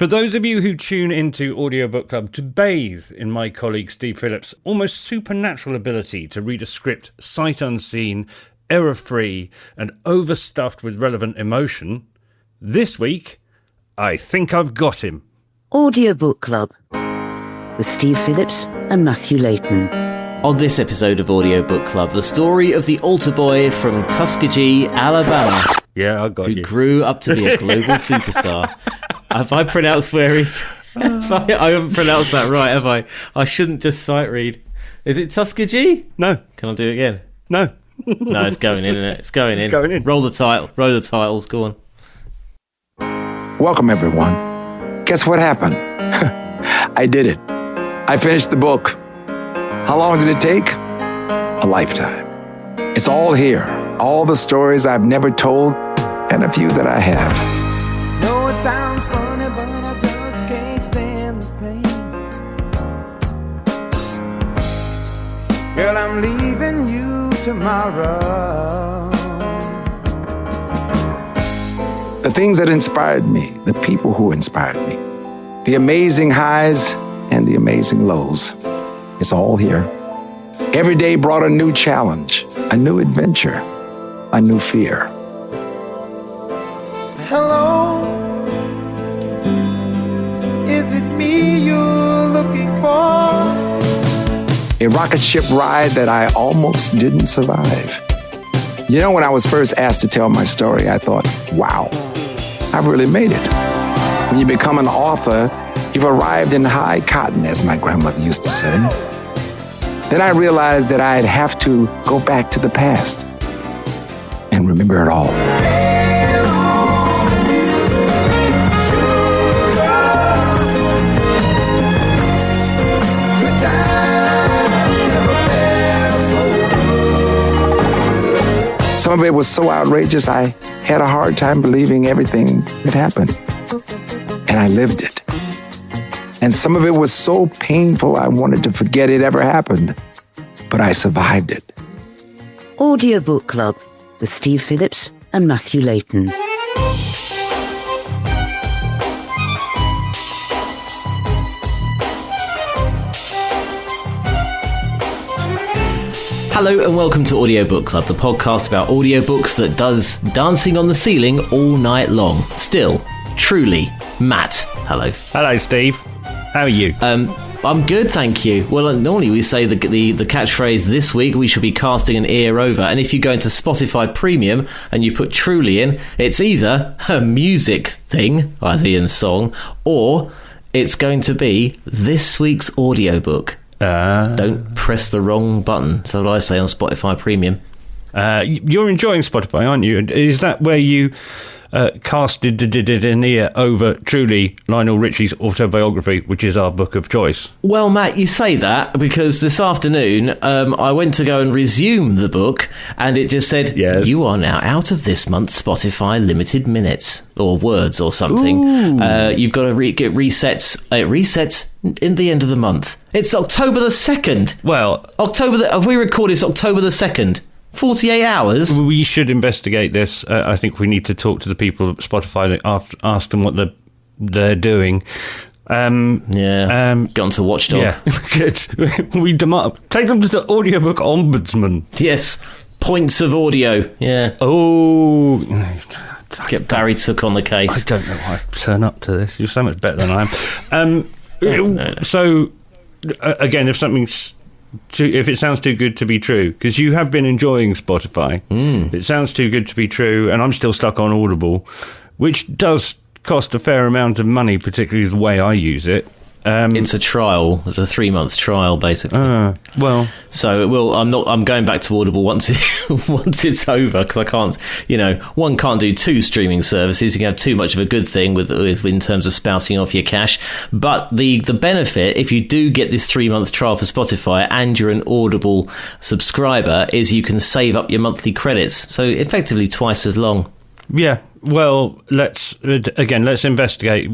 For those of you who tune into Audiobook Club to bathe in my colleague Steve Phillips' almost supernatural ability to read a script sight unseen, error-free, and overstuffed with relevant emotion, this week, I think I've got him. Audiobook Club with Steve Phillips and Matthew Layton. On this episode of Audiobook Club, the story of the altar boy from Tuskegee, Alabama. Yeah, I got you. Who grew up to be a global superstar. Have I pronounced where he's... I haven't pronounced that right, have I? I shouldn't just sight read. Is it Tuskegee? No. Can I do it again? No. No, it's going in, isn't it? It's going in. It's going in. Roll the titles, go on. Welcome, everyone. Guess what happened? I did it. I finished the book. How long did it take? A lifetime. It's all here. All the stories I've never told, and a few that I have. No, it sounds funny, but I just can't stand the pain. Girl, I'm leaving you tomorrow. The things that inspired me, the people who inspired me, the amazing highs and the amazing lows. It's all here. Every day brought a new challenge, a new adventure, a new fear. Hello, is it me you're looking for? A rocket ship ride that I almost didn't survive. You know, when I was first asked to tell my story, I thought, wow, I've really made it. When you become an author, you've arrived in high cotton, as my grandmother used to say. Then I realized that I'd have to go back to the past and remember it all. Some of it was so outrageous, I had a hard time believing everything that happened. And I lived it. And some of it was so painful, I wanted to forget it ever happened. But I survived it. Audiobook Club with Steve Phillips and Matthew Layton. Hello and welcome to Audiobook Club, the podcast about audiobooks that does dancing on the ceiling all night long. Still, truly, Matt. Hello. Hello, Steve. How are you? I'm good, thank you. Well, normally we say the catchphrase this week, we should be casting an ear over. And if you go into Spotify Premium and you put truly in, it's either a music thing, as Ian's song, or it's going to be this week's audiobook. Don't press the wrong button. So what I say on Spotify Premium. You're enjoying Spotify, aren't you? Is that where you casted an ear over truly Lionel Richie's autobiography, which is our book of choice? Well, Matt, you say that because this afternoon I went to go and resume the book and it just said, yes, you are now out of this month's Spotify limited minutes or words or something. You've got to get resets. It resets in the end of the month. It's October the 2nd. Well, have we recorded it's October the 2nd? 48 hours? We should investigate this. I think we need to talk to the people at Spotify and ask them what they're doing. Get onto Watchdog. Yeah, good. We demand... Take them to the audiobook ombudsman. Yes, points of audio. Yeah. Oh... Get Barry Took on the case. I don't know why I turn up to this. You're so much better than I am. No. So, again, if it sounds too good to be true, because you have been enjoying Spotify, it sounds too good to be true, and I'm still stuck on Audible, which does cost a fair amount of money, particularly the way I use it. It's a trial. It's a 3-month trial, basically. Well, so I'm going back to Audible once it's over, because I can't. One can't do 2 streaming services. You can have too much of a good thing with in terms of spouting off your cash. But the benefit, if you do get this 3-month trial for Spotify and you're an Audible subscriber, is you can save up your monthly credits. So effectively twice as long. Yeah. Well, let's investigate.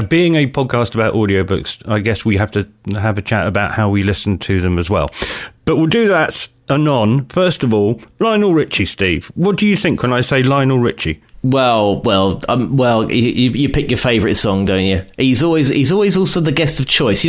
Being a podcast about audiobooks, I guess we have to have a chat about how we listen to them as well. But we'll do that anon. First of all, Lionel Richie, Steve. What do you think when I say Lionel Richie? You pick your favourite song, don't you? He's always also the guest of choice.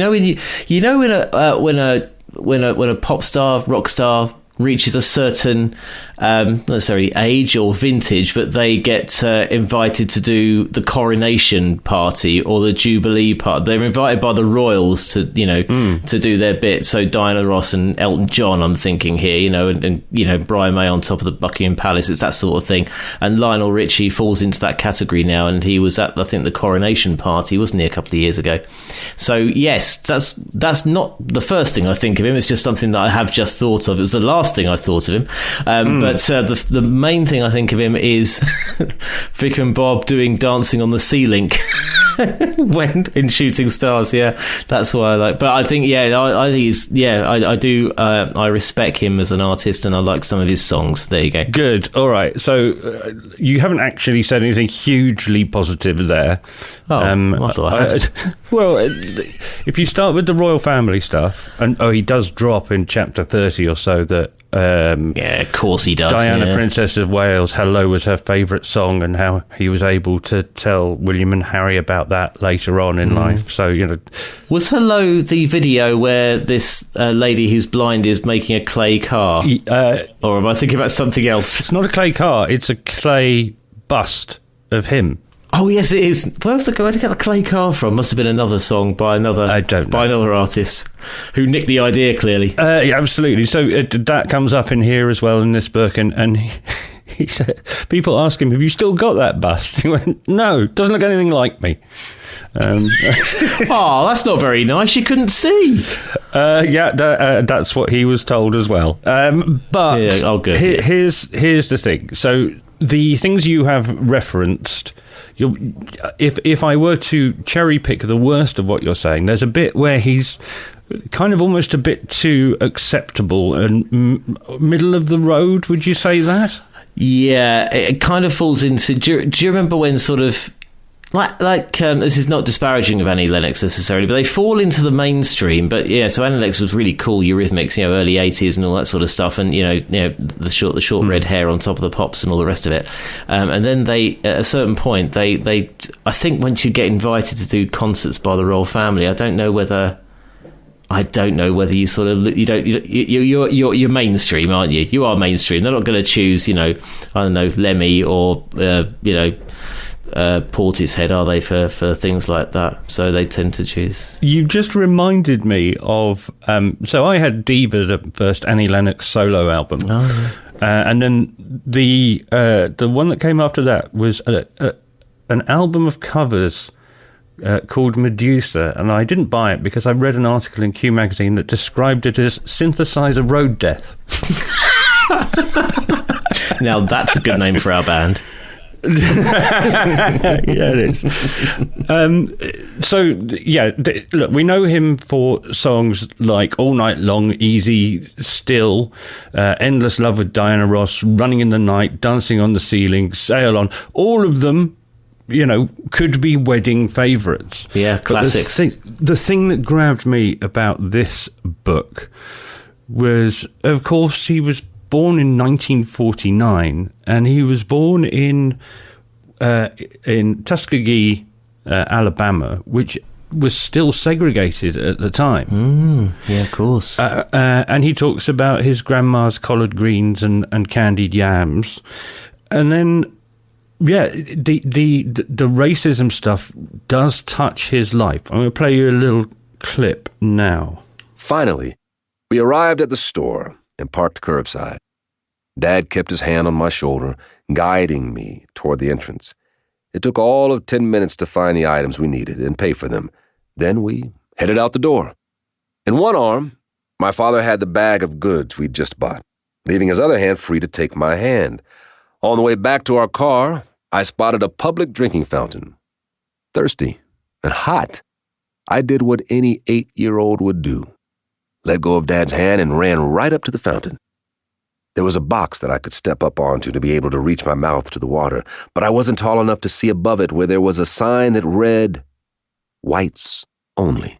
When a pop star, rock star reaches a certain not necessarily age or vintage, but they get invited to do the coronation party or the jubilee party. They're invited by the royals to to do their bit. So Diana Ross and Elton John, I'm thinking here, and Brian May on top of the Buckingham Palace. It's that sort of thing. And Lionel Richie falls into that category now, and he was at, I think, the coronation party, wasn't he, a couple of years ago? So yes, that's not the first thing I think of him. It's just something that I have just thought of. It was the last thing I thought of him. But the main thing I think of him is Vic and Bob doing Dancing on the Sea Link when in Shooting Stars. Yeah, that's what I like. But I think, I think he's, I do. I respect him as an artist, and I like some of his songs. There you go. Good. All right. So you haven't actually said anything hugely positive there. Oh, I thought I had. Well, if you start with the royal family stuff, and he does drop in chapter 30 or so that. Of course he does. Diana, Princess of Wales, Hello was her favourite song, and how he was able to tell William and Harry about that later on in life. So, Was Hello the video where this lady who's blind is making a clay car? Or am I thinking about something else? It's not a clay car, it's a clay bust of him. Oh yes, it is. Where did you get the clay car from? Must have been another song by another. I don't know. By another artist who nicked the idea. Clearly, yeah, absolutely. So that comes up in here as well in this book, and he said, people ask him, "Have you still got that bust?" He went, "No, doesn't look anything like me." Oh, that's not very nice. You couldn't see. That's what he was told as well. But good. Here's the thing. So the things you have referenced. If I were to cherry pick the worst of what you're saying, there's a bit where he's kind of almost a bit too acceptable and middle of the road. Would you say that? Yeah, it kind of falls into. Do you remember when sort of like this is not disparaging of Annie Lennox necessarily, but they fall into the mainstream. But yeah, so Annie Lennox was really cool, Eurythmics, early 80s and all that sort of stuff, and the short red hair on top of the pops and all the rest of it. And then they, at a certain point, they I think once you get invited to do concerts by the royal family, I don't know whether you sort of you're mainstream, aren't you? You are mainstream. They're not going to choose, I don't know, Lemmy or Portishead, are they, for things like that? So they tend to choose. You just reminded me of so I had Diva, the first Annie Lennox solo album, and then the one that came after that was an album of covers called Medusa, and I didn't buy it because I read an article in Q magazine that described it as synthesizer road death. Now that's a good name for our band. Yeah, it is. Look, we know him for songs like All Night Long, Easy Still, Endless Love with Diana Ross, Running in the Night, Dancing on the Ceiling, Sail On. All of them, could be wedding favourites. Yeah, classics. The thing that grabbed me about this book was, of course, he was born in 1949, and he was born in Tuskegee, Alabama, which was still segregated at the time. Yeah, of course. And he talks about his grandma's collard greens and candied yams, and then the racism stuff does touch his life. I'm going to play you a little clip now. Finally, we arrived at the store and parked curbside. Dad kept his hand on my shoulder, guiding me toward the entrance. It took all of 10 minutes to find the items we needed and pay for them. Then we headed out the door. In one arm, my father had the bag of goods we'd just bought, leaving his other hand free to take my hand. On the way back to our car, I spotted a public drinking fountain. Thirsty and hot, I did what any 8-year-old would do. Let go of Dad's hand and ran right up to the fountain. There was a box that I could step up onto to be able to reach my mouth to the water, but I wasn't tall enough to see above it where there was a sign that read, "Whites Only."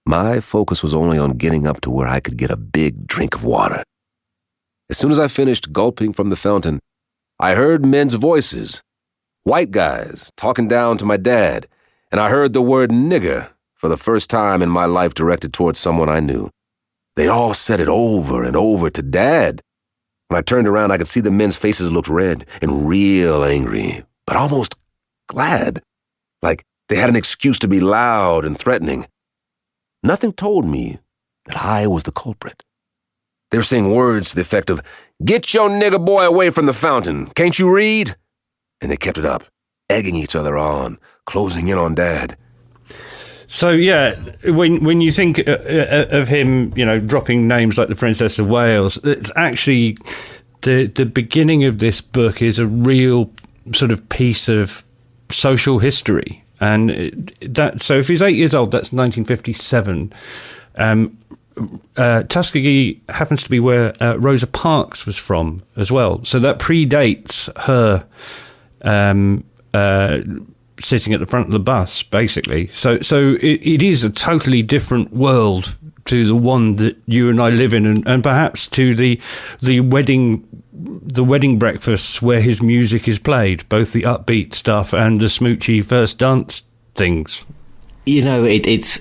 My focus was only on getting up to where I could get a big drink of water. As soon as I finished gulping from the fountain, I heard men's voices, white guys talking down to my dad, and I heard the word nigger for the first time in my life directed towards someone I knew. They all said it over and over to Dad. When I turned around, I could see the men's faces looked red and real angry, but almost glad, like they had an excuse to be loud and threatening. Nothing told me that I was the culprit. They were saying words to the effect of, "Get your nigger boy away from the fountain. Can't you read?" And they kept it up, egging each other on, closing in on Dad. So, yeah, when you think of him, dropping names like the Princess of Wales, it's actually the beginning of this book is a real sort of piece of social history. And so if he's 8 years old, that's 1957. Tuskegee happens to be where Rosa Parks was from as well. So that predates her sitting at the front of the bus, basically. So it is a totally different world to the one that you and I live in, and perhaps to the wedding breakfasts where his music is played, both the upbeat stuff and the smoochy first dance things. It's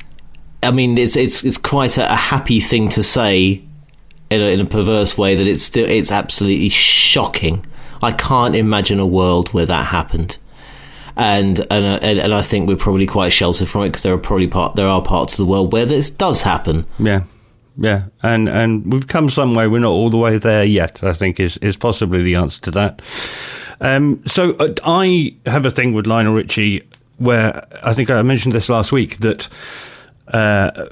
quite a happy thing to say in a perverse way, that it's absolutely shocking. I can't imagine a world where that happened. And I think we're probably quite sheltered from it, because there are parts of the world where this does happen. Yeah, and we've come some way. We're not all the way there yet, I think, is possibly the answer to that. So I have a thing with Lionel Richie where I think I mentioned this last week, that I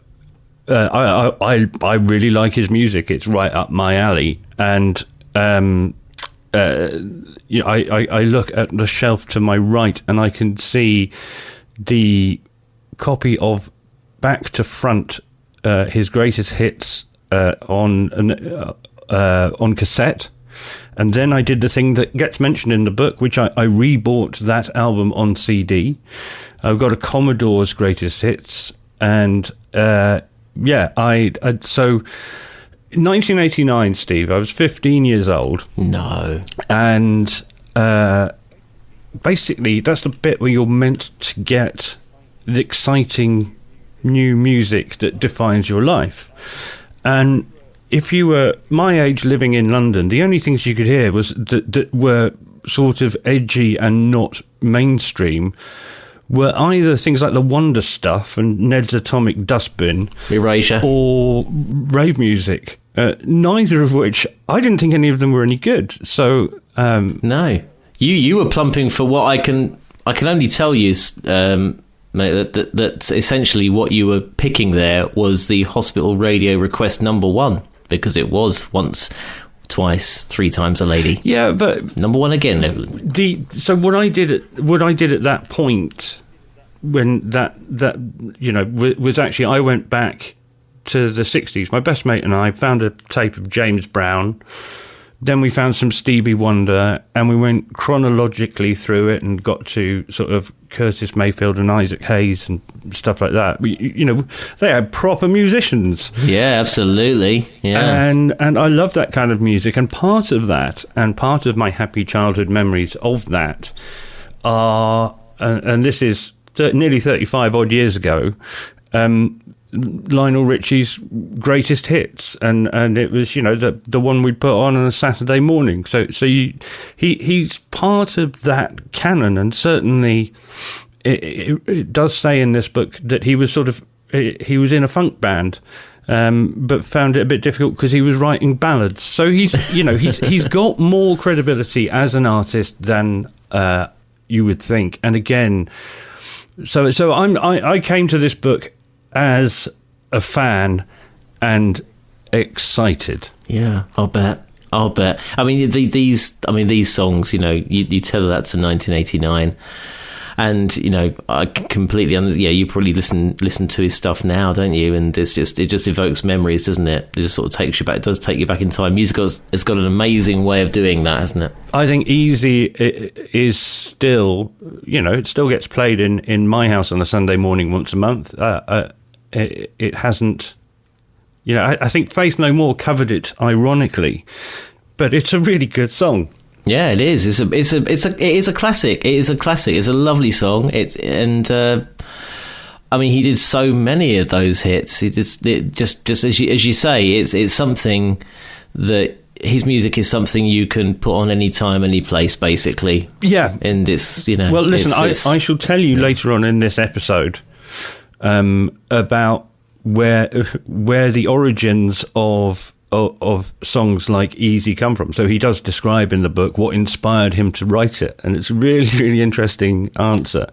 really like his music. It's right up my alley, and I look at the shelf to my right and I can see the copy of Back to Front, his greatest hits on cassette. And then I did the thing that gets mentioned in the book, which I rebought that album on CD. I've got a Commodore's greatest hits, and so 1989, Steve, I was 15 years old. No. And basically, that's the bit where you're meant to get the exciting new music that defines your life. And if you were my age living in London, the only things you could hear was that were sort of edgy and not mainstream were either things like the Wonder Stuff and Ned's Atomic Dustbin, Erasure, or rave music. Neither of which, I didn't think any of them were any good. So no, you were plumping for what I can only tell you, mate, that essentially what you were picking there was the hospital radio request #1, because it was once, twice, 3 times a lady. Yeah, but #1 again. So what I did at that point, when that was actually, I went back to the 60s. My best mate and I found a tape of James Brown. Then we found some Stevie Wonder, and we went chronologically through it and got to sort of Curtis Mayfield and Isaac Hayes and stuff like that. They had proper musicians. Yeah, absolutely. Yeah, and I love that kind of music. And part of that, and part of my happy childhood memories of that, are, and this is nearly 35 odd years ago, Lionel Richie's greatest hits, and it was the one we'd put on a Saturday morning. So he's part of that canon, and certainly it does say in this book that he was he was in a funk band, but found it a bit difficult because he was writing ballads. So he's got more credibility as an artist than you would think. And again, so I came to this book as a fan and excited. Yeah, I'll bet. I mean, these songs, you tell that to 1989, and I completely understand. Yeah, you probably listen to his stuff now, don't you? And it just evokes memories, doesn't it? It just sort of takes you back. It does take you back in time. Music has got an amazing way of doing that, hasn't it? I think Easy is still, it still gets played in my house on a Sunday morning once a month. It hasn't, I think Faith No More covered it ironically, but it's a really good song. Yeah, it is. It is a classic. It is a classic. It's a lovely song. I mean, he did so many of those hits. Just as you say, it's something that his music is something you can put on any time, any place, basically. Yeah, and it's, you know. Well, listen, I shall tell you later on in this episode about where the origins of songs like Easy come from. So he does describe in the book what inspired him to write it, and it's a really, really interesting answer.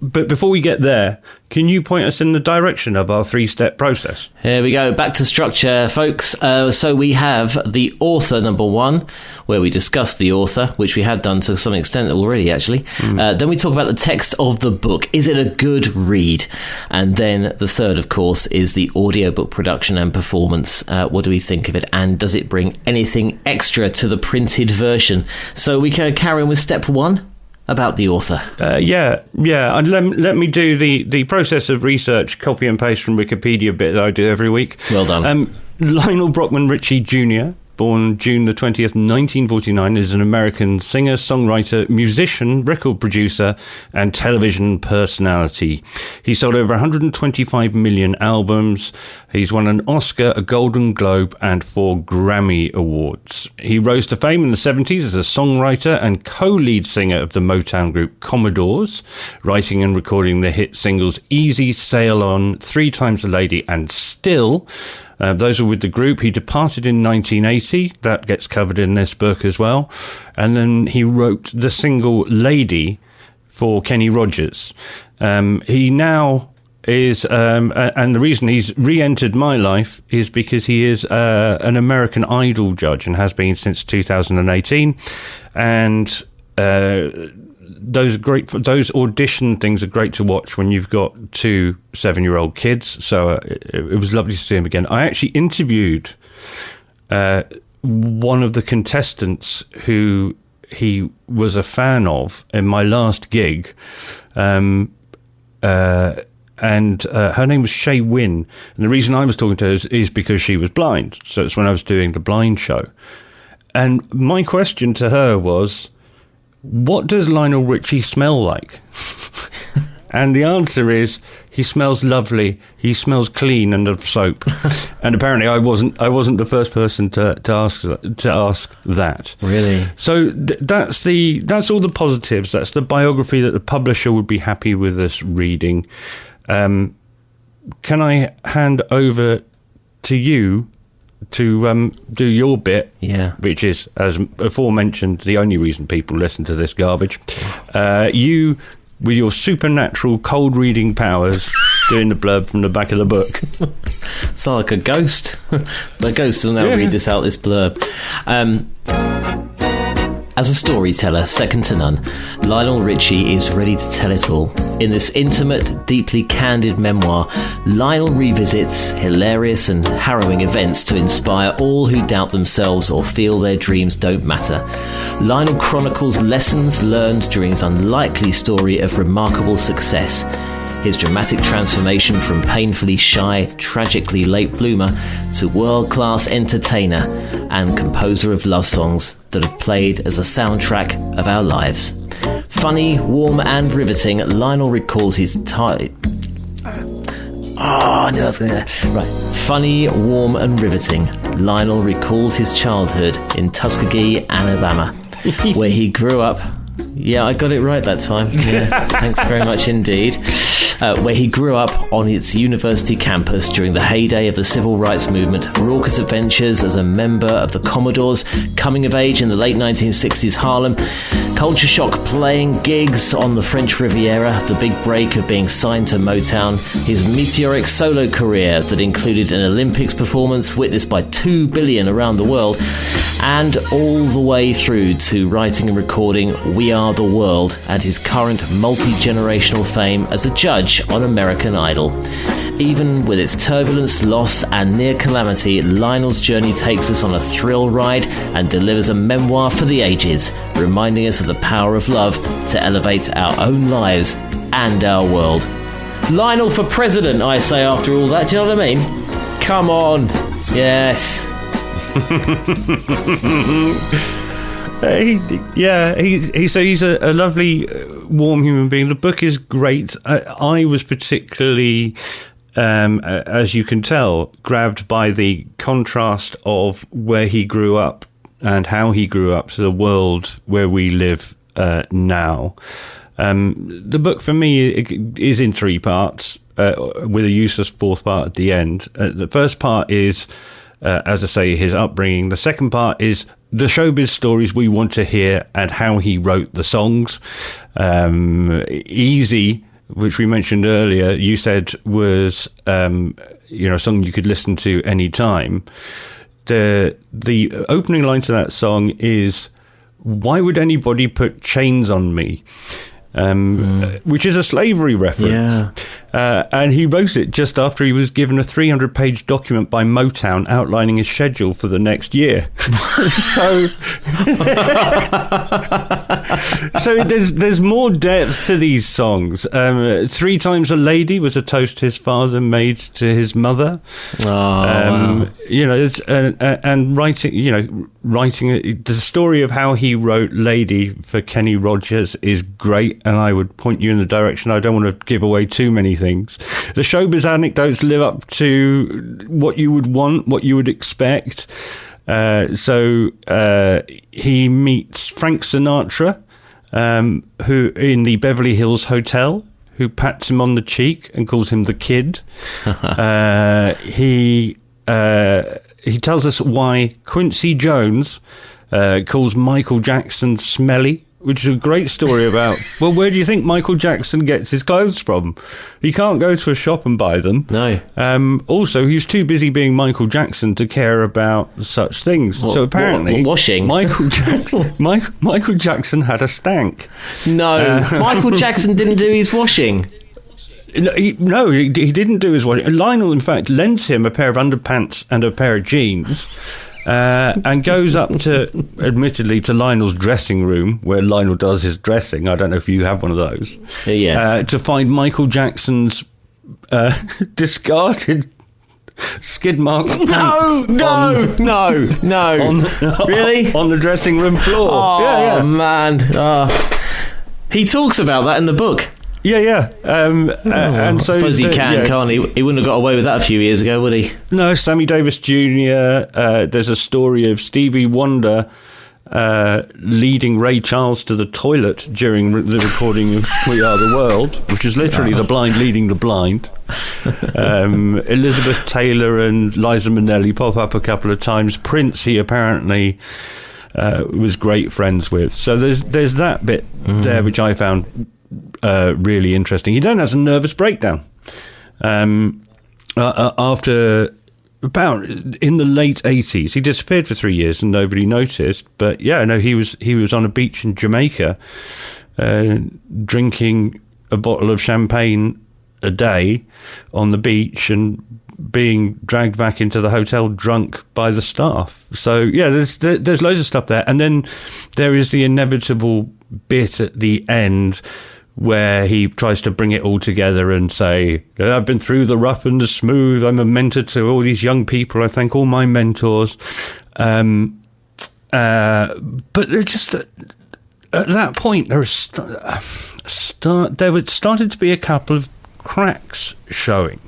But before we get there, can you point us in the direction of our 3-step process? Here we go. Back to structure, folks. So we have the author, number 1, where we discuss the author, which we have done to some extent already, actually. Then we talk about the text of the book. Is it a good read? And then the third, of course, is the audiobook production and performance. What do we think of it? And does it bring anything extra to the printed version? So we can carry on with step 1. About the author. Yeah. And let me do the process of research, copy and paste from Wikipedia bit that I do every week. Well done. Lionel Brockman Richie Jr., born June the 20th, 1949, is an American singer, songwriter, musician, record producer, and television personality. He sold over 125 million albums. He's won an Oscar, a Golden Globe, and 4 Grammy Awards. He rose to fame in the 70s as a songwriter and co-lead singer of the Motown group Commodores, writing and recording the hit singles Easy, Sail On, 3 Times a Lady, and Still. Those were with the group. He departed in 1980. That gets covered in this book as well. And then he wrote the single Lady for Kenny Rogers. He now is, and the reason he's re-entered my life is because he is an American Idol judge and has been since 2018. And those audition things are great to watch when you've got 2 7-year-old kids. So it was lovely to see him again. I actually interviewed one of the contestants who he was a fan of in my last gig, and her name was Shay Wynn. And the reason I was talking to her is because she was blind. So it's when I was doing the blind show. And my question to her was, what does Lionel Richie smell like? And the answer is, he smells lovely. He smells clean and of soap. And apparently, I wasn't the first person to ask that. Really? So that's all the positives. That's the biography that the publisher would be happy with us reading. Can I hand over to you to do your bit, which is, as aforementioned, the only reason people listen to this garbage. You, with your supernatural cold reading powers, doing the blurb from the back of the book. It's like a ghost. The ghost will now read this out, this blurb. As a storyteller, second to none, Lionel Richie is ready to tell it all. In this intimate, deeply candid memoir, Lionel revisits hilarious and harrowing events to inspire all who doubt themselves or feel their dreams don't matter. Lionel chronicles lessons learned during his unlikely story of remarkable success. His dramatic transformation from painfully shy, tragically late bloomer to world-class entertainer and composer of love songs that have played as a soundtrack of our lives. Funny, warm and riveting, Lionel recalls his Funny, warm and riveting, Lionel recalls his childhood in Tuskegee, Alabama, where he grew up. Yeah, I got it right that time. Yeah, thanks very much indeed. Where he grew up on its university campus during the heyday of the civil rights movement, raucous adventures as a member of the Commodores, coming of age in the late 1960s Harlem, culture shock playing gigs on the French Riviera, the big break of being signed to Motown, his meteoric solo career that included an Olympics performance witnessed by 2 billion around the world, and all the way through to writing and recording We Are the World and his current multi-generational fame as a judge on American Idol. Even with its turbulence, loss and near calamity, Lionel's journey takes us on a thrill ride and delivers a memoir for the ages, reminding us of the power of love to elevate our own lives and our world. Lionel for president, I say after all that, do you know what I mean? Come on. Yes. He's a lovely, warm human being. The book is great. I was particularly, as you can tell, grabbed by the contrast of where he grew up and how he grew up to the world where we live now. The book for me is in 3 parts, with a useless 4th part at the end. The first part is, as I say, his upbringing. The second part is the showbiz stories we want to hear and how he wrote the songs. Easy, which we mentioned earlier, you said was a song you could listen to any time. The opening line to that song is, "Why would anybody put chains on me?" Which is a slavery reference. Yeah. And he wrote it just after he was given a 300-page document by Motown outlining his schedule for the next year. So there's more depth to these songs. 3 Times a Lady was a toast his father made to his mother. Wow. And writing the story of how he wrote Lady for Kenny Rogers is great, and I would point you in the direction. I don't want to give away too many things. The showbiz anecdotes live up to what you would want, what you would expect. So he meets Frank Sinatra, who in the Beverly Hills Hotel, who pats him on the cheek and calls him the Kid. He tells us why Quincy Jones calls Michael Jackson smelly, which is a great story about, well, where do you think Michael Jackson gets his clothes from? He can't go to a shop and buy them. No. Also, he's too busy being Michael Jackson to care about such things. So apparently, washing. Michael Jackson had a stank. No, Michael Jackson didn't do his washing. No, he didn't do his washing. Lionel, in fact, lends him a pair of underpants and a pair of jeans. And goes up to, admittedly, to Lionel's dressing room, where Lionel does his dressing. I don't know if you have one of those. Yes. To find Michael Jackson's discarded skid mark pants. No. Really? On the dressing room floor. Oh, man. He talks about that in the book. Yeah. And so I suppose he can't he? He wouldn't have got away with that a few years ago, would he? No, Sammy Davis Jr. There's a story of Stevie Wonder leading Ray Charles to the toilet during the recording of We Are the World, which is literally the blind leading the blind. Elizabeth Taylor and Liza Minnelli pop up a couple of times. Prince, he apparently was great friends with. So there's that bit there, which I found really interesting. He then has a nervous breakdown after about in the late 80s. He disappeared for 3 years and nobody noticed. But he was on a beach in Jamaica, drinking a bottle of champagne a day on the beach and being dragged back into the hotel drunk by the staff. So there's loads of stuff there, and then there is the inevitable bit at the end where he tries to bring it all together and say, I've been through the rough and the smooth. I'm a mentor to all these young people. I thank all my mentors. But they're just at that point, there started to be a couple of cracks showing.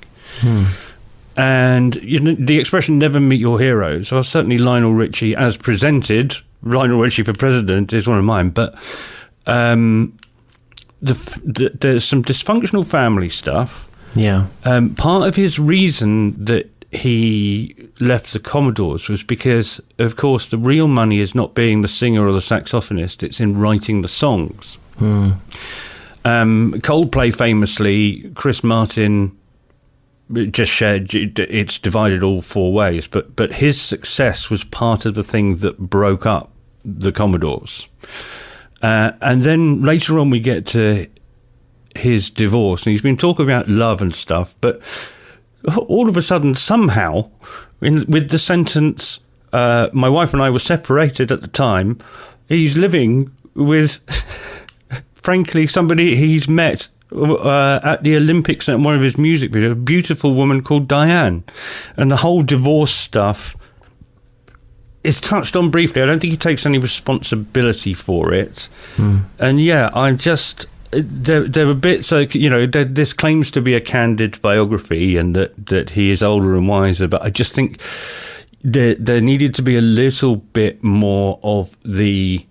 And the expression "never meet your heroes." Well, certainly Lionel Richie, as presented, Lionel Richie for president is one of mine. But there's some dysfunctional family stuff. Yeah. Part of his reason that he left the Commodores was because, of course, the real money is not being the singer or the saxophonist; it's in writing the songs. Coldplay famously, Chris Martin just shared, it's divided all 4 ways, but his success was part of the thing that broke up the Commodores. And then later on we get to his divorce, and he's been talking about love and stuff, but all of a sudden, somehow, with the sentence, my wife and I were separated at the time, he's living with, frankly, somebody he's met at the Olympics at one of his music videos, a beautiful woman called Diane. And the whole divorce stuff it's touched on briefly. I don't think he takes any responsibility for it. And yeah, I just there were bits like, you know, this claims to be a candid biography and that he is older and wiser, but I just think there needed to be a little bit more of the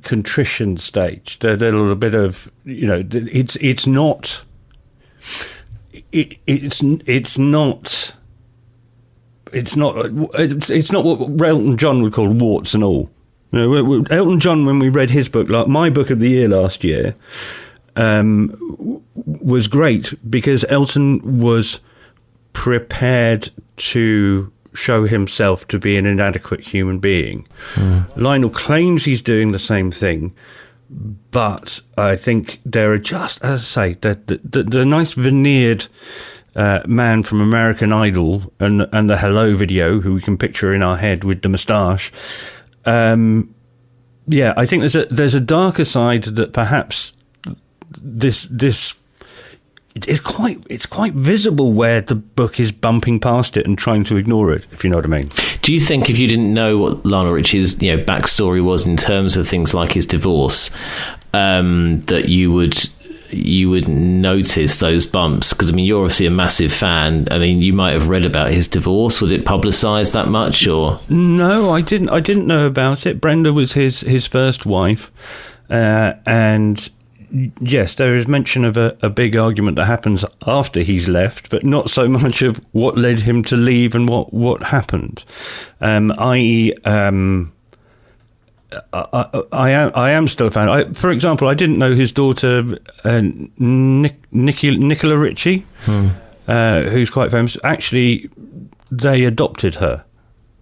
contrition stage. There's a little bit of, you know, it's not what Elton John would call warts and all. You know, Elton John, when we read his book, like my book of the year last year, was great because Elton was prepared to show himself to be an inadequate human being. Lionel claims he's doing the same thing, but I think there are just, as I say, the nice veneered man from American Idol and the Hello video, who we can picture in our head with the moustache. Yeah, I think there's a darker side that perhaps this it's quite visible where the book is bumping past it and trying to ignore it, if you know what I mean. Do you think if you didn't know what Lionel Richie's backstory was in terms of things like his divorce, that you would notice those bumps? Because I mean, you're obviously a massive fan. I mean, you might have read about his divorce. Was it publicised that much, or? No, I didn't know about it. Brenda was his first wife, and yes, there is mention of a big argument that happens after he's left, but not so much of what led him to leave and what happened. I am still a fan. For example, I didn't know his daughter, Nicola Richie, who's quite famous. Actually, they adopted her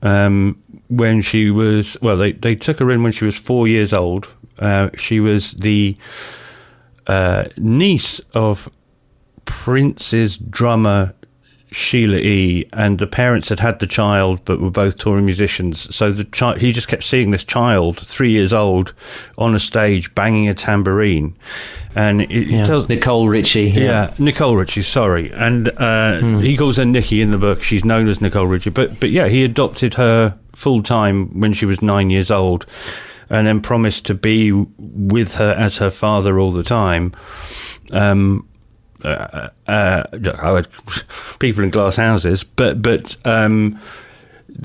when she was, well, they took her in when she was 4 years old. She was the niece of Prince's drummer Sheila E, and the parents had the child but were both touring musicians, so he just kept seeing this child 3 years old on a stage banging a tambourine, and it tells Nicole Richie Nicole Richie, sorry, and he calls her Nikki in the book. She's known as Nicole Richie, but yeah, he adopted her full time when she was 9 years old, and then promised to be with her as her father all the time. I had people in glass houses, but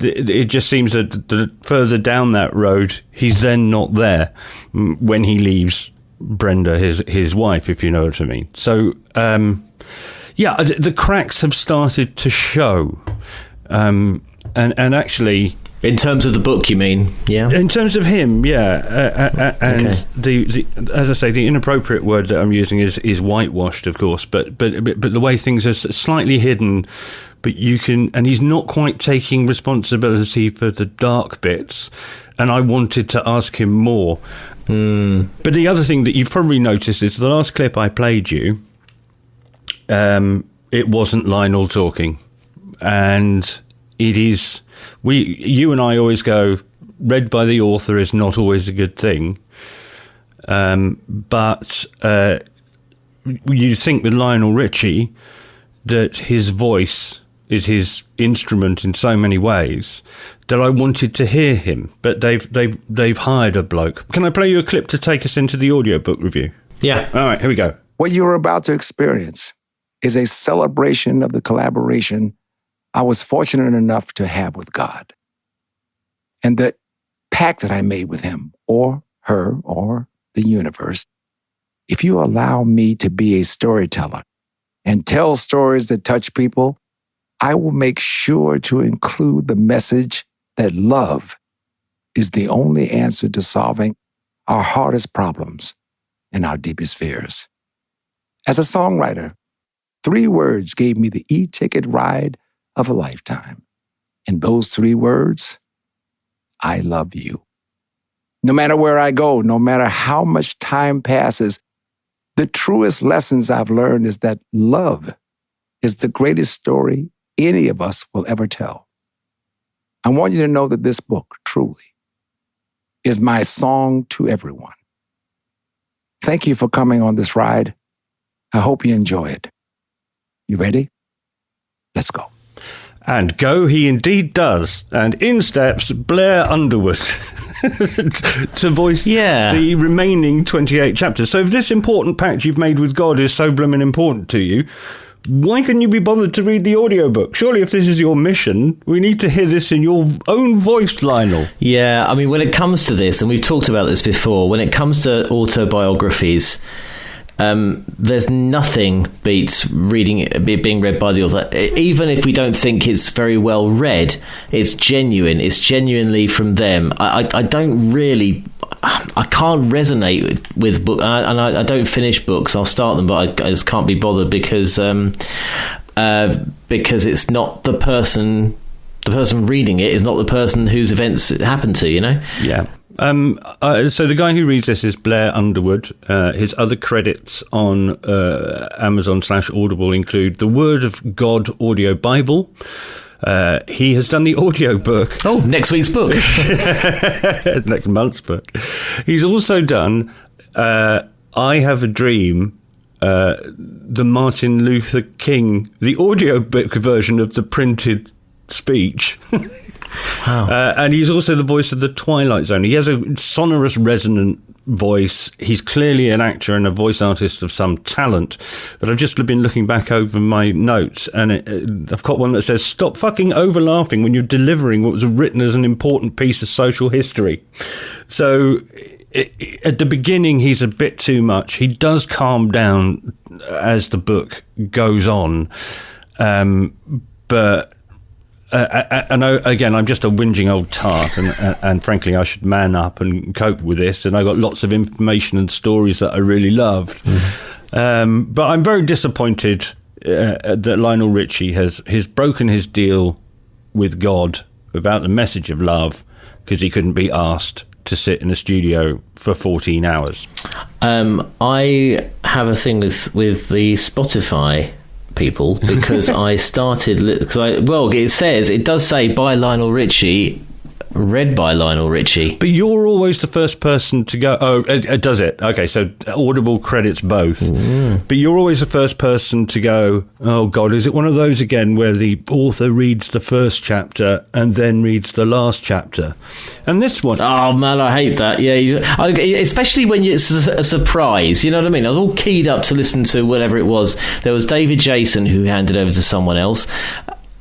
it just seems that the further down that road, he's then not there when he leaves Brenda, his wife, if you know what I mean. So, the cracks have started to show, and actually. In terms of the book, you mean? Yeah. In terms of him, yeah. And okay. the as I say, the inappropriate word that I'm using is whitewashed, of course. But the way things are slightly hidden, but you can, and he's not quite taking responsibility for the dark bits. And I wanted to ask him more. But the other thing that you've probably noticed is the last clip I played you. It wasn't Lionel talking, and it is. You and I always go, read by the author is not always a good thing. But you think with Lionel Richie that his voice is his instrument in so many ways that I wanted to hear him. But they've hired a bloke. Can I play you a clip to take us into the audiobook review? Yeah. All right, here we go. What you're about to experience is a celebration of the collaboration I was fortunate enough to have with God, and the pact that I made with him or her or the universe. If you allow me to be a storyteller and tell stories that touch people, I will make sure to include the message that love is the only answer to solving our hardest problems and our deepest fears. As a songwriter, 3 words gave me the e-ticket ride of a lifetime. And those 3 words, I love you. No matter where I go, no matter how much time passes, the truest lessons I've learned is that love is the greatest story any of us will ever tell. I want you to know that this book, truly, is my song to everyone. Thank you for coming on this ride. I hope you enjoy it. You ready? Let's go. And go he indeed does. And in steps Blair Underwood to voice the remaining 28 chapters. So if this important pact you've made with God is so blooming important to you, why couldn't you be bothered to read the audiobook? Surely if this is your mission, we need to hear this in your own voice, Lionel. Yeah, I mean, when it comes to this, and we've talked about this before, when it comes to autobiographies, there's nothing beats reading it being read by the author. Even if we don't think it's very well read, it's genuine. It's genuinely from them. I don't really... I can't resonate with books, and I don't finish books. I'll start them, but I just can't be bothered because it's not the person reading it is not the person whose events it happened to, you know? Yeah. So the guy who reads this is Blair Underwood. His other credits on Amazon/Audible include The Word of God Audio Bible. He has done the audiobook. Oh, next week's book. Next month's book. He's also done I Have a Dream, the Martin Luther King, the audiobook version of the printed speech. Wow. And he's also the voice of the Twilight Zone. He has a sonorous, resonant voice. He's clearly an actor and a voice artist of some talent. But I've just been looking back over my notes, and I've got one that says, "Stop fucking over-laughing when you're delivering what was written as an important piece of social history." So at the beginning, he's a bit too much. He does calm down as the book goes on. But... and again, I'm just a whinging old tart, and frankly, I should man up and cope with this. And I got lots of information and stories that I really loved, but I'm very disappointed that Lionel Richie has broken his deal with God about the message of love because he couldn't be asked to sit in a studio for 14 hours. I have a thing with the Spotify people because I started it does say by Lionel Richie, read by Lionel Richie, but you're always the first person to go. Oh, does it? Okay, so Audible credits both, but you're always the first person to go, oh God, is it one of those again where the author reads the first chapter and then reads the last chapter? And this one, oh man, I hate that. Yeah, especially when it's a surprise, you know what I mean? I was all keyed up to listen to whatever it was. There was David Jason who handed over to someone else,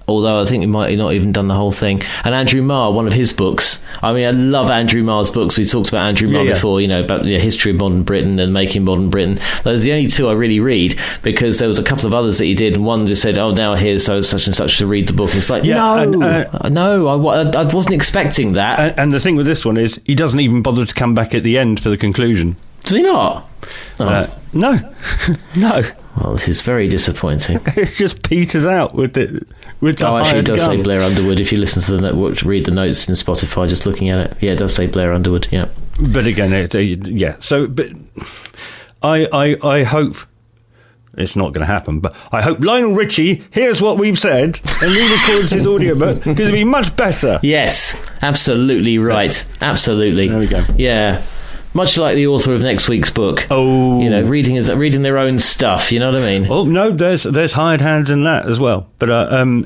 although I think he might have not even done the whole thing. And Andrew Marr, one of his books. I mean, I love Andrew Marr's books. We talked about Andrew Marr before, you know, about the history of modern Britain and making modern Britain. Those are the only two I really read, because there was a couple of others that he did, and one just said, oh, now here's so such and such to read the book. And it's like, no, I wasn't expecting that. And the thing with this one is he doesn't even bother to come back at the end for the conclusion. Does he not? No. No. Well, this is very disappointing. It just peters out with the actually, it does gun. say Blair Underwood. If you listen to read the notes in Spotify, just looking at it, it does say Blair Underwood. Yeah, but again, So, but I hope it's not going to happen. But I hope Lionel Richie hears what we've said and re-records his audiobook, because it'd be much better. Yes, absolutely right. Absolutely. There we go. Yeah. Much like the author of next week's book. Oh. You know, reading their own stuff, you know what I mean? Oh, no, there's hired hands in that as well. But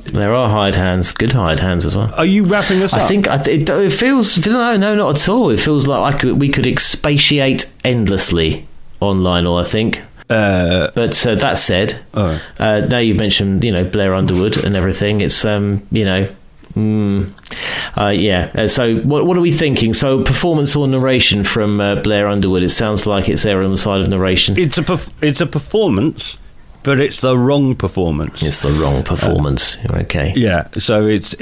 there are hired hands, good hired hands as well. Are you wrapping us up? I think it feels... No, not at all. It feels like we could expatiate endlessly on Lionel, I think. But that said, now you've mentioned, you know, Blair Underwood and everything, it's, you know... So what are we thinking? So performance or narration from Blair Underwood? It sounds like it's there on the side of narration. It's a performance, but it's the wrong performance. It's the wrong performance. Okay. Yeah. So it's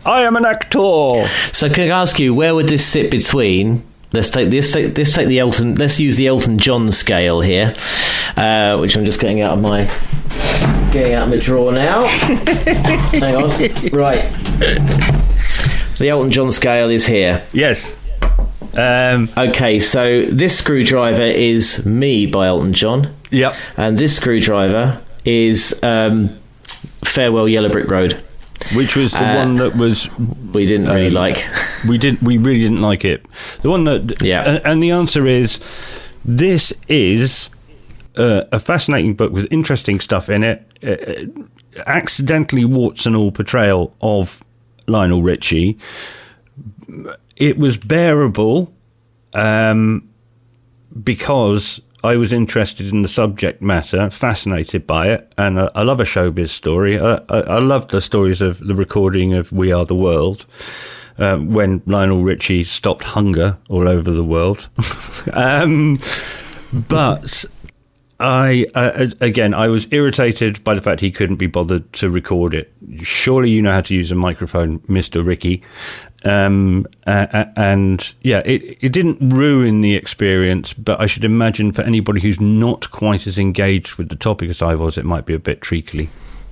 I am an actor. So can I ask you, where would this sit between? Let's use the Elton John scale here, which I'm just getting out of my drawer now. Hang on. Right. The Elton John scale is here. Yes. Okay, so this screwdriver is Me by Elton John. Yep. And this screwdriver is Farewell Yellow Brick Road. Which was the one that we didn't really like. We really didn't like it. The one that... Yeah. And the answer is, this is a fascinating book with interesting stuff in it. Accidentally warts and all portrayal of Lionel Richie. It was bearable because I was interested in the subject matter, fascinated by it, and I love a showbiz story. I love the stories of the recording of We Are the World, when Lionel Richie stopped hunger all over the world. But I was irritated by the fact he couldn't be bothered to record it. Surely you know how to use a microphone, Mr. Ricky. And yeah, it didn't ruin the experience, but I should imagine for anybody who's not quite as engaged with the topic as I was, it might be a bit treacly.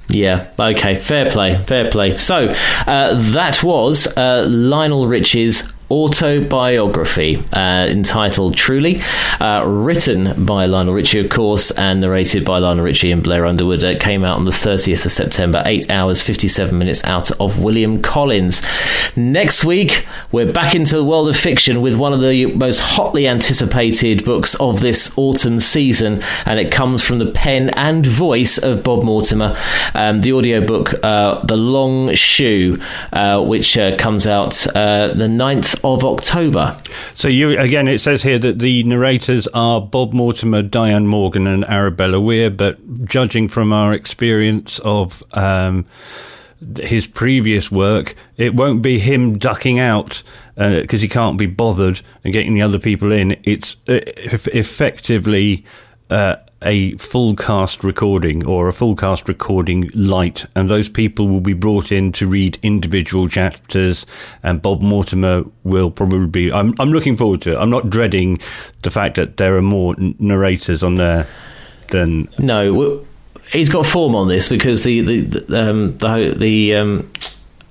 Yeah, okay, fair play. So, that was Lionel Richie's autobiography entitled Truly, written by Lionel Richie, of course, and narrated by Lionel Richie and Blair Underwood. It came out on the 30th of September, 8 hours, 57 minutes out of William Collins. Next week, we're back into the world of fiction with one of the most hotly anticipated books of this autumn season, and it comes from the pen and voice of Bob Mortimer, the audiobook The Long Shoe, which comes out the 9th of October. So again, it says here that the narrators are Bob Mortimer, Diane Morgan and Arabella Weir, but judging from our experience of his previous work, it won't be him ducking out because he can't be bothered and getting the other people in. It's effectively a full cast recording, or a full cast recording light, and those people will be brought in to read individual chapters, and Bob Mortimer will probably be... I'm looking forward to it. I'm not dreading the fact that there are more narrators on there than... No, he's got form on this because the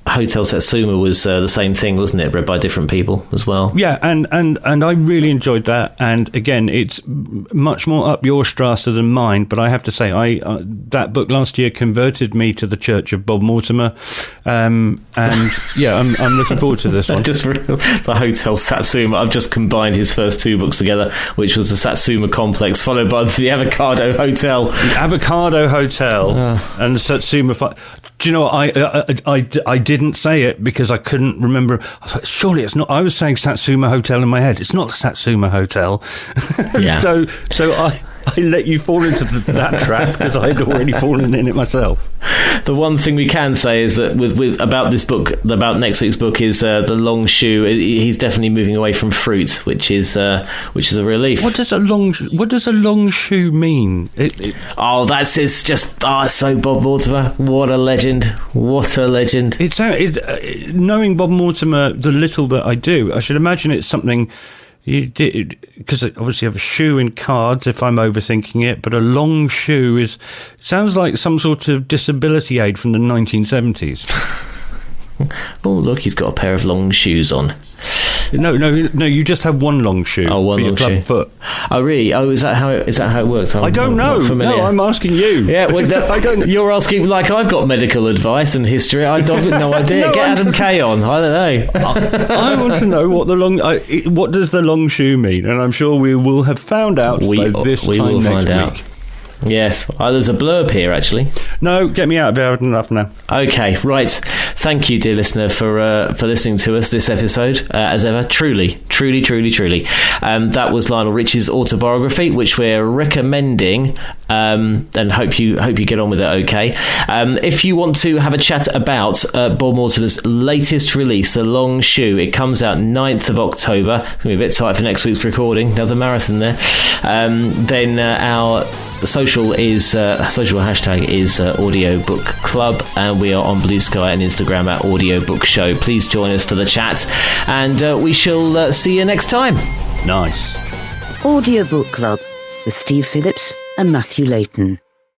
Hotel Satsuma was the same thing, wasn't it? Read by different people as well. Yeah, and I really enjoyed that. And again, it's much more up your Strasse than mine. But I have to say, that book last year converted me to the Church of Bob Mortimer. And yeah, I'm looking forward to this one. The Hotel Satsuma. I've just combined his first two books together, which was the Satsuma Complex, followed by the Avocado Hotel. The Avocado Hotel and the Satsuma. Do you know what? I didn't say it because I couldn't remember. I was like, surely it's not. I was saying Satsuma Hotel in my head. It's not the Satsuma Hotel. Yeah. so I let you fall into that trap because I had already fallen in it myself. The one thing we can say is that with about this book, about next week's book, is The Long Shoe. He's definitely moving away from fruit, which is a relief. What does a long shoe mean? It's so Bob Mortimer. What a legend! It's knowing Bob Mortimer, the little that I do, I should imagine it's something you did, because I obviously have a shoe in cards if I'm overthinking it, but a long shoe sounds like some sort of disability aid from the 1970s. Oh, look, he's got a pair of long shoes on. No, you just have one long shoe for your club foot. Oh, really? Oh, is that how it works? I don't know. No, I'm asking you. Yeah, well, I don't. You're asking like I've got medical advice and history. I've no idea. No, Get Adam Kay on. I don't know. I want to know what does the long shoe mean, and I'm sure we will have found out by this time next week. Yes, there's a blurb here actually. No, get me out of bed enough now. Okay, right. Thank you, dear listener, for listening to us this episode. As ever, truly. That was Lionel Richie's autobiography, which we're recommending, and hope you get on with it. Okay. If you want to have a chat about Bob Mortimer's latest release, The Long Shoe, it comes out 9th of October. It's going to be a bit tight for next week's recording. Another marathon there. Then our social hashtag is Audiobook Club, and we are on Blue Sky and Instagram at Audiobook Show. Please join us for the chat, and we shall see you next time. Nice. Audiobook Club with Steve Phillips and Matthew Layton.